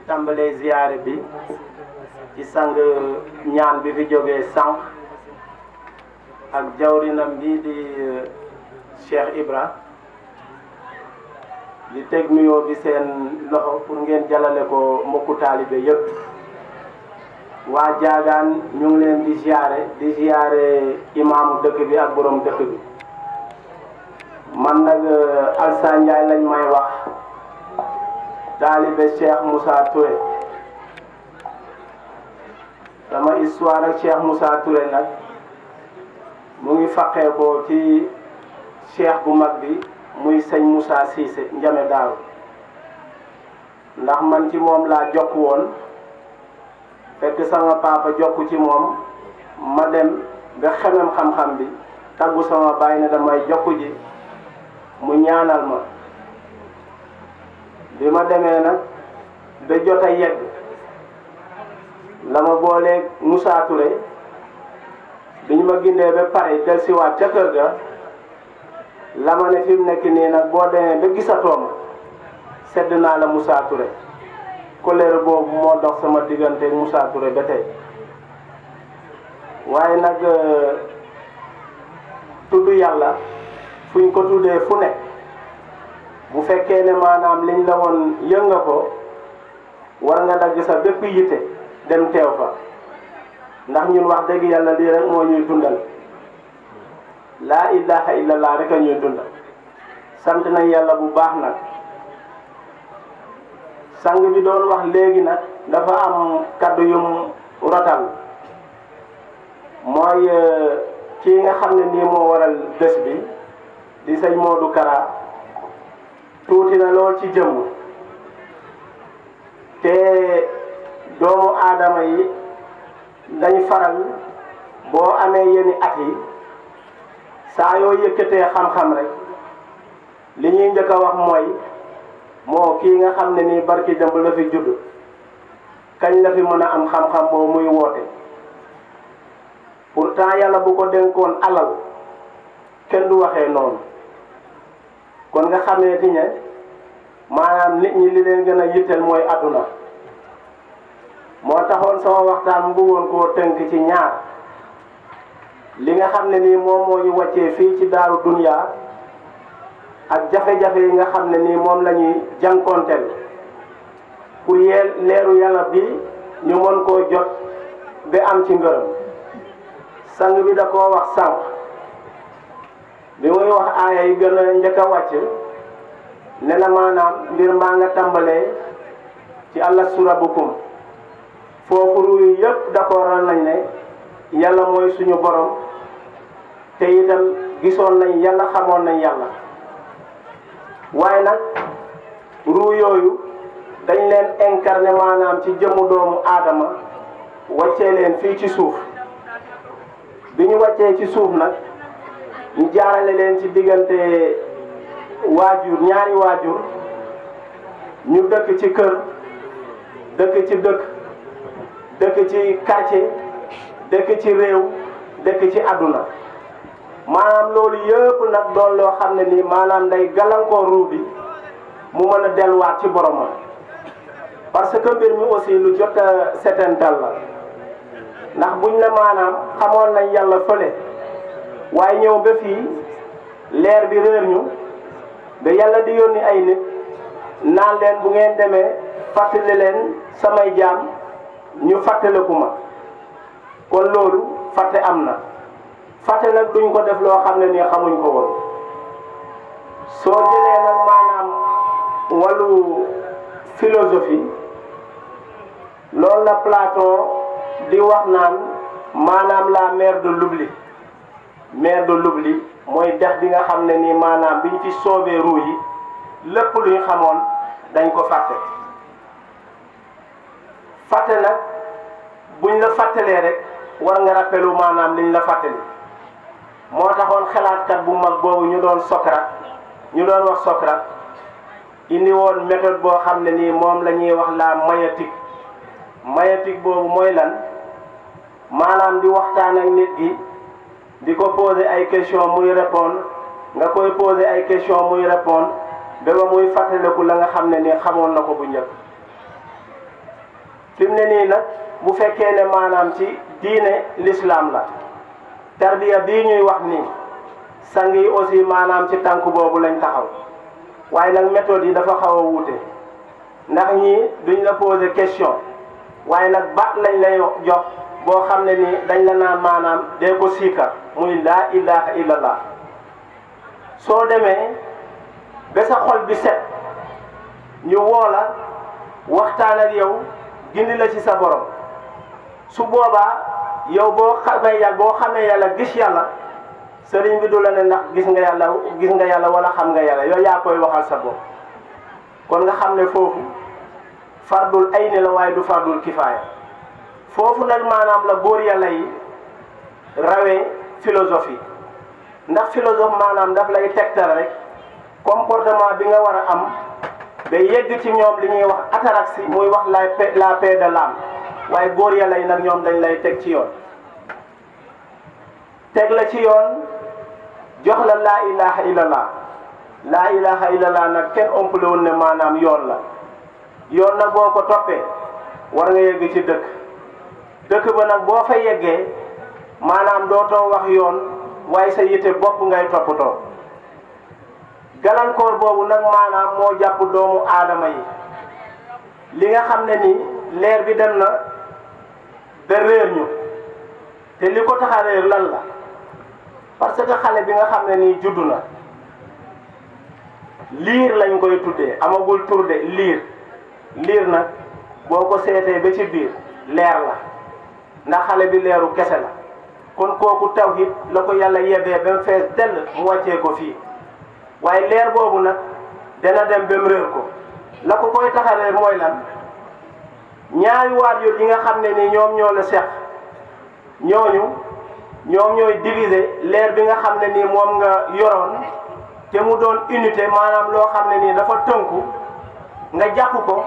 tàmbalee ziyaare bi ci sang ñaan bi fi jógee sànq ak jawrinam bi di Cheikh Ibra di teg nuyoo bi seen loxo pour ngeen jalale ko mbokku taalibe yëpp. waa Jaagaan ñu ngi leen di ziyaare imaamu dëkk bi ak borom dëkk bi. man nag Alsaan Njaay lañ may wax taalibe Cheikh Moussa Touré. sama histoire ak Cheikh Moussa Touré nag mu ngi faqee ko ci cheikh bu mag bi muy sëñ Moussa Cissé Njame Daaru, ndax man ci moom laa jokk woon fekk sama papa jokku ci moom ma dem ba xemem xam-xam bi taggu sama baay ne damay jokku ji mu ñaanal ma. bi ma demee nag ba jot a yegg la ma booleeg Moussa Touré bi ñu ma gindee ba pare del siwaat ca kër ga la ma ne fi mu nekk nii nag boo demee ba gisatoo ma sedd naa la Moussa Touré. colère boobu moo dox sama diggante Moussa Touré ba tey waaye nag tudd yàlla fuñ ko tuddee fu ne bu fekkee ne maanaam liñ la woon yënga ko war nga dagg sa bépp yitte dem teew fa, ndax ñun wax dëgg yàlla lii rek moo ñuy dundal. laa ilaha illallah rek a ñuy dundal. sant nañ yàlla bu baax nag. sang bi doon wax léegi nag dafa am kaddu yum rotal mooy kii nga xam ne nii moo waral bés bi di sëñ Modou Kara tuuti na lool ci jëmm te doomu aadama yi dañ faral boo amee yenni at yi saa yoo yëkkatee xam-xam rek li ñuy njëkk a wax mooy moo kii nga xam ne nii barki jëmb la fi judd kañ la fi mën a am xam-xam boo muy woote. pourtant yàlla bu ko dénkoon alal kenn du waxee noonu. kon nga xamee ti ne maanaam nit ñi li leen gën a yitteel mooy àdduna. moo taxoon sama waxtaan mu bëggoon koo tënk ci ñaar li nga xam ne nii moom moo ñu wàccee fii ci daaru dunya ak jafe-jafe yi nga xam ne nii moom la ñuy jànkoonteel pour leeru yàlla bi ñu mën koo jot ba am ci ngërëm. sang bi da koo wax sànq bi muy wax aaya yi gën a njëkk a wàcc ne na maanaam mbir maa nga tàmbalee ci alastu rabbukum foofu ruuy yëpp d'accord nañ ne yàlla mooy suñu borom te itam gisoon nañ yàlla xamoon nañ yàlla. waaye nag ruu yooyu dañ leen incarné maanaam ci jëmmu doomu aadama wàccee leen fii ci suuf. bi ñu wàccee ci suuf nag ñu jaarale leen ci diggante waajur ñaari waajur ñu dëkk ci kër dëkk ci dëkk ci quartier dëkk ci réew dëkk ci àdduna. maanaam loolu yëpp nag doon loo xam ne nii maanaam day gàllankoor ruu bi mu mën a delluwaat ci boromam. parce que mbir mi aussi lu jot a setantal la ndax buñ ne maanaam xamoon nañ yàlla fële waaye ñëw ba fii leer bi réer ñu ba yàlla di yónni ay nit naan leen bu ngeen demee fàttali leen samay jaam ñu fàttaliku ma kon loolu fàtte am na. fàtte nag duñ ko def loo xam ne nii xamuñ ko woon soo jëlee nag maanaam wàllu philosophie loolu la Platon di wax naan maanaam la mer de l'oubli mer de l'oubli mooy dex bi nga xam ne nii maanaam biñ fi sauvé ruu yi lépp luñ xamoon dañ ko fàtte nag buñ la fàttalee rek war nga rappelu maanaam liñ la fàttali moo taxoon xalaatkat bu mag boobu ñu doon wax Socrate indi woon méthode boo xam ne nii moom la ñuy wax la maïeutique boobu mooy lan maanaam di waxtaan ak nit gi di ko poser ay question muy répondre nga koy poser ay question muy répondre ba ba muy fàttaliku la nga xam ne nii xamoon na ko bu njëkk fi mu ne nii nag bu fekkee ne maanaam ci diine l'islam la tarbiya bii ñuy wax nii sang yi aussi maanaam ci tànk boobu lañ taxaw waaye nag méthode yi dafa xaw a wuute ndax ñii duñ la poser question waaye nag baat lañ lay jox boo xam ne nii dañ la naan maanaam dee ko siikar muy laa ilaha illallah soo demee ba sa xol bi set ñu woo la waxtaan ak yow gindi la ci sa borom su boobaa yow boo xamee yàlla gis yàlla sëriñ bi du la ne ndax gis nga yàlla wala xam nga yàlla yow yaa koy waxal sa bopp kon nga xam ne foofu fardul ayni la waaye du fardul kifaaya foofu nag maanaam la góor yàlla yi rawee philosophie ndax philosophe maanaam daf lay tegtal rek comportement bi nga war a am ba yegg ci ñoom li ñuy wax ataraxie muy wax la paix de l'âme waaye góor yàlla yi nag ñoom dañ lay teg ci yoon teg la ci yoon jox la laa ilaha illallah laa ilaha illallah nag kenn ëmpalewul ne maanaam yoon la yoon nag boo ko toppee war nga yegg ci dëkk ba nag boo fa yeggee maanaam dootoo wax yoon waaye sa yitte bopp ngay toppatoo galankoor boobu nag maanaam moo jàpp doomu aadama yi li nga xam ne ni leer bi dem na ba réer ñu te li ko tax a réer lan la parce que xale bi nga xam ne nii juddu na liir lañ koy tuddee amagul tur de liir nag boo ko seetee ba ci biir leer la ndax xale bi leeru kese la kon kooku tawhid la ko yàlla yebee ba mu fees dell mu wàccee ko fii waaye leer boobu nag dana dem ba mu réer ko la ko koy tax a réer mooy lan ñaari waajur yi nga xam ne ni ñoom ñoo la seq ñoom ñooy diviser leer bi nga xam ne nii moom nga yoroon te mu doon unité maanaam loo xam ne nii dafa tënku nga jàpp ko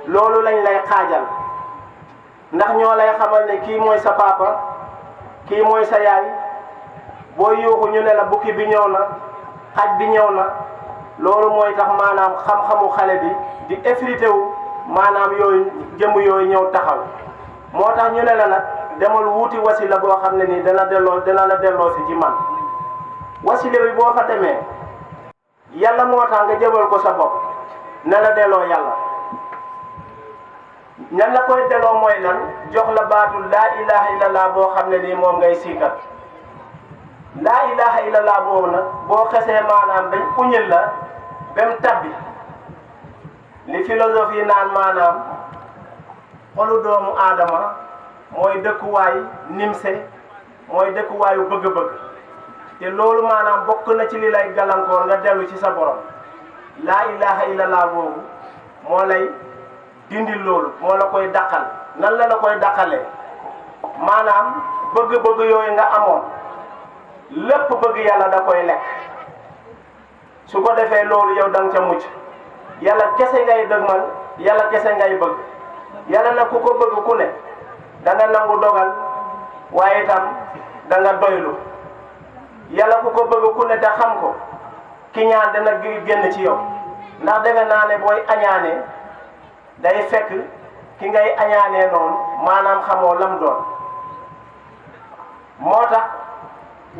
loolu lañ lay xaajal ndax ñoo lay xamal ne kii mooy sa papa kii mooy sa yaay boo yuuxu ñu ne la bukki bi ñëw na xaj bi ñëw na loolu mooy tax maanaam xam-xamu xale bi di effrité wu maanaam yooyu jëmm yooyu ñëw taxaw moo tax ñu ne la nag demal wuuti wasila boo xam ne nii dana la delloo si ci man wasila bi boo fa demee yàlla moo tax nga jëbal ko sa bopp na la delloo yàlla ñan la koy delloo mooy lan jox la baatu laa ilaha illallah boo xam ne nii moom ngay siikar laa ilaha illallah boobu nag boo xesee maanaam dañ uñil la ba mu tabbi li philosophie naan maanaam xolu doomu aadama mooy dëkkuwaay nimse mooy dëkkuwaayu bëgg-bëgg te loolu maanaam bokk na ci li lay gàllankoor nga dellu ci sa borom laa ilaha illallah boobu moo lay dindil loolu moo la koy dàqal nan la koy dàqalee maanaam bëgg-bëgg yooyu nga amoon lépp bëgg yàlla da koy lekk su ko defee loolu yow da nga ca mucc yàlla kese ngay dëgmal yàlla kese ngay bëgg yàlla nag ku ko bëgg ku ne da nga nangu dogal waaye itam da nga doylu yàlla ku ko bëgg ku ne te xam ko ki ñaan dana génn ci yow ndax defe naa ne booy añaanee day fekk ki ngay añaanee noonu maanaam xamoo lam doon moo tax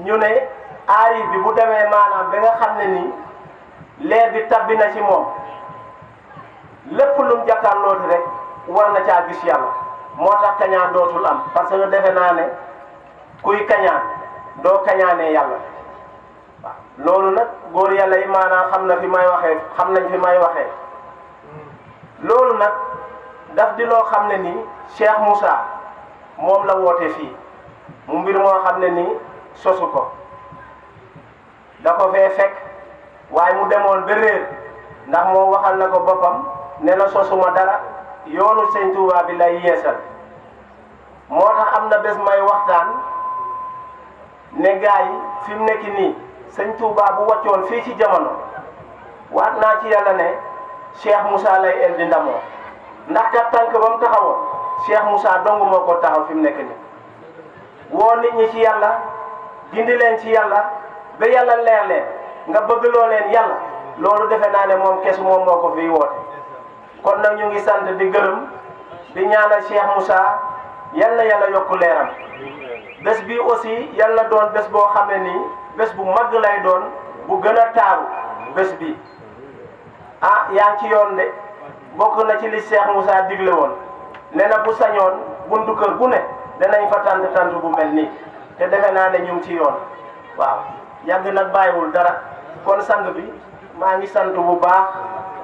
ñu ne aarif bi bu demee maanaam ba nga xam ne nii leer bi tabbi na ci moom lépp lum jàkkaarlooti rek war na caa gis yàlla moo tax kañaan dootul am parce que defe naa ne kuy kañaan doo kañaanee yàlla waaw loolu nag góor yàlla yi maanaam xam nañ fi may waxee loolu nag daf di loo xam ne nii Cheikh Moussa moom la woote fii mu mbir moo xam ne nii sosu ko da ko fee fekk waaye mu demoon ba réer ndax moom waxal na ko boppam ne na sosuma dara yoonu sëñ Touba bi lay yeesal moo tax am na bés may waxtaan ne gaa yi fi mu nekk nii sëñ Touba bu wàccoon fii ci jamono waat naa ci yàlla ne Cheikh Moussa lay el di ndamoo ndax kat tànk ba mu taxawoon Cheikh Moussa dong moo ko taxaw fi mu nekk nii woo nit ñi ci yàlla gindi leen ci yàlla ba yàlla leer leen nga bëgg loo leen yàlla loolu defe naa ne moom kes moom moo ko fiy woote kon nag ñu ngi sant di gërëm di ñaanal Cheikh Moussa yal na yàlla yokk leeram bés bi aussi yal na doon bés boo xam ne nii bés bu mag lay doon bu gën a taaru bés bi ah yaa ngi ci yoon de bokk na ci li Cheikh Moussa digle woon ne na bu sañoon buntu kër gu ne danañ fa tant bu mel nii te defe naa ne ñu ngi ci yoon waaw yàgg nag bàyyiwul dara kon sang bi maa ngi sant bu baax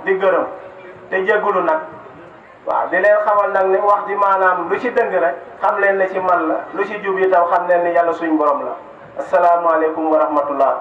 di gërëm te jégalu nag waaw di leen xamal nag ne wax ji maanaam lu ci dëng rek xam leen ne ci man la lu ci jub itam xam leen ne yàlla suñ borom la asalaamaaleykum wa rahmatullah